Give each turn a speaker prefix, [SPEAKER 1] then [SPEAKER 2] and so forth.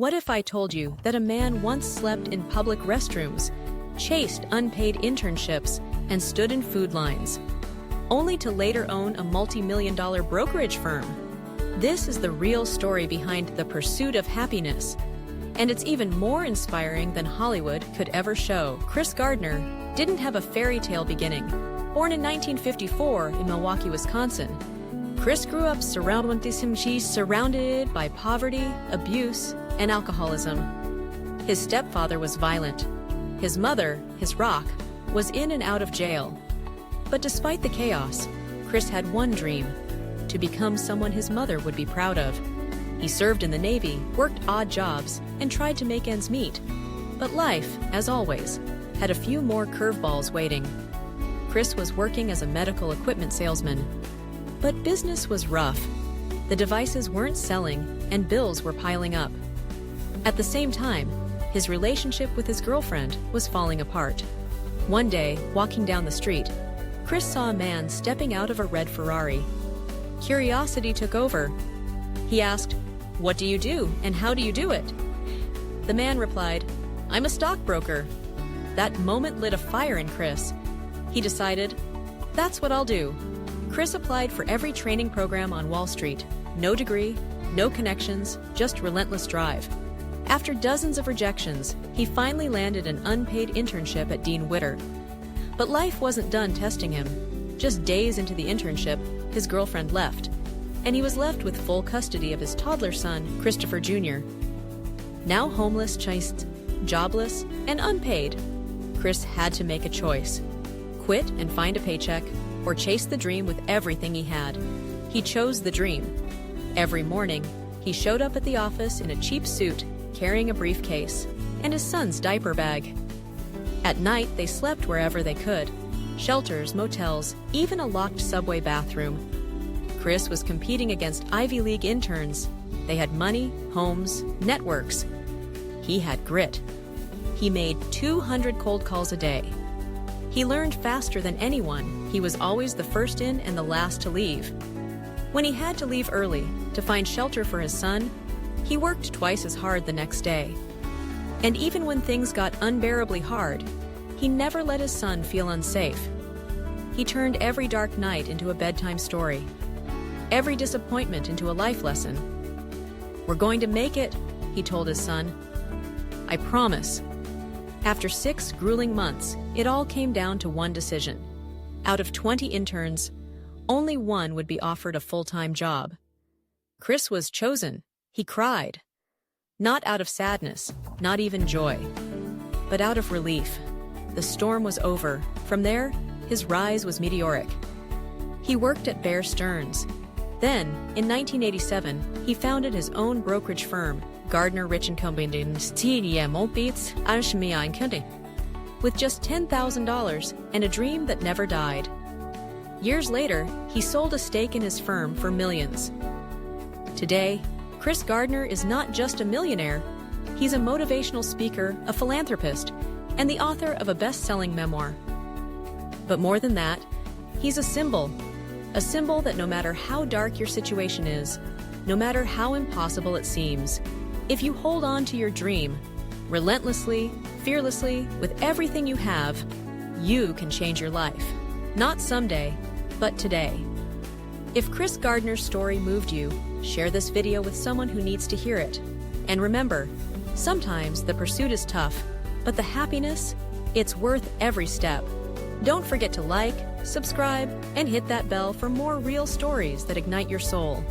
[SPEAKER 1] What if I told you that a man once slept in public restrooms, chased unpaid internships, and stood in food lines, only to later own a multi-million-dollar brokerage firm? This is the real story behind the pursuit of happiness, and it's even more inspiring than Hollywood could ever show. Chris Gardner didn't have a fairy tale beginning. Born in 1954 in Milwaukee, Wisconsin, Chris grew up surrounded by poverty, abuse, and alcoholism. His stepfather was violent. His mother, his rock, was in and out of jail. But despite the chaos, Chris had one dream: to become someone his mother would be proud of. He served in the Navy, worked odd jobs, and tried to make ends meet. But life, as always, had a few more curveballs waiting. Chris was working as a medical equipment salesman. But business was rough. The devices weren't selling, and bills were piling up. At the same time, his relationship with his girlfriend was falling apart. One day, walking down the street, Chris saw a man stepping out of a red Ferrari. Curiosity took over. He asked, "What do you do, and how do you do it?" The man replied, "I'm a stockbroker." That moment lit a fire in Chris. He decided, "That's what I'll do." Chris applied for every training program on Wall Street. No degree, no connections, just relentless drive. After dozens of rejections, he finally landed an unpaid internship at Dean Witter. But life wasn't done testing him. Just days into the internship, his girlfriend left, and he was left with full custody of his toddler son, Christopher Jr. Now homeless, chased, jobless, and unpaid, Chris had to make a choice: quit and find a paycheck, or chase the dream with everything he had. He chose the dream. Every morning, he showed up at the office in a cheap suit, carrying a briefcase and his son's diaper bag. At night, they slept wherever they could: shelters, motels, even a locked subway bathroom. Chris was competing against Ivy League interns. They had money, homes, networks. He had grit. He made 200 cold calls a day. He learned faster than anyone. He was always the first in and the last to leave. When he had to leave early to find shelter for his son, he worked twice as hard the next day. And even when things got unbearably hard, he never let his son feel unsafe. He turned every dark night into a bedtime story, every disappointment into a life lesson. "We're going to make it," he told his son. "I promise." After 6 grueling months, it all came down to one decision. Out of 20 interns, only one would be offered a full-time job. Chris was chosen. He cried. Not out of sadness, not even joy, but out of relief. The storm was over. From there, his rise was meteoric. He worked at Bear Stearns. Then, in 1987, he founded his own brokerage firm, Gardner Rich & Company, with just $10,000 and a dream that never died. Years later, he sold a stake in his firm for millions. Today, Chris Gardner is not just a millionaire. He's a motivational speaker, a philanthropist, and the author of a best-selling memoir. But more than that, he's a symbol that no matter how dark your situation is, no matter how impossible it seems, if you hold on to your dream, relentlessly, fearlessly, with everything you have, you can change your life. Not someday, but today. If Chris Gardner's story moved you, share this video with someone who needs to hear it. And remember, sometimes the pursuit is tough, but the happiness, it's worth every step. Don't forget to like, subscribe, and hit that bell for more real stories that ignite your soul.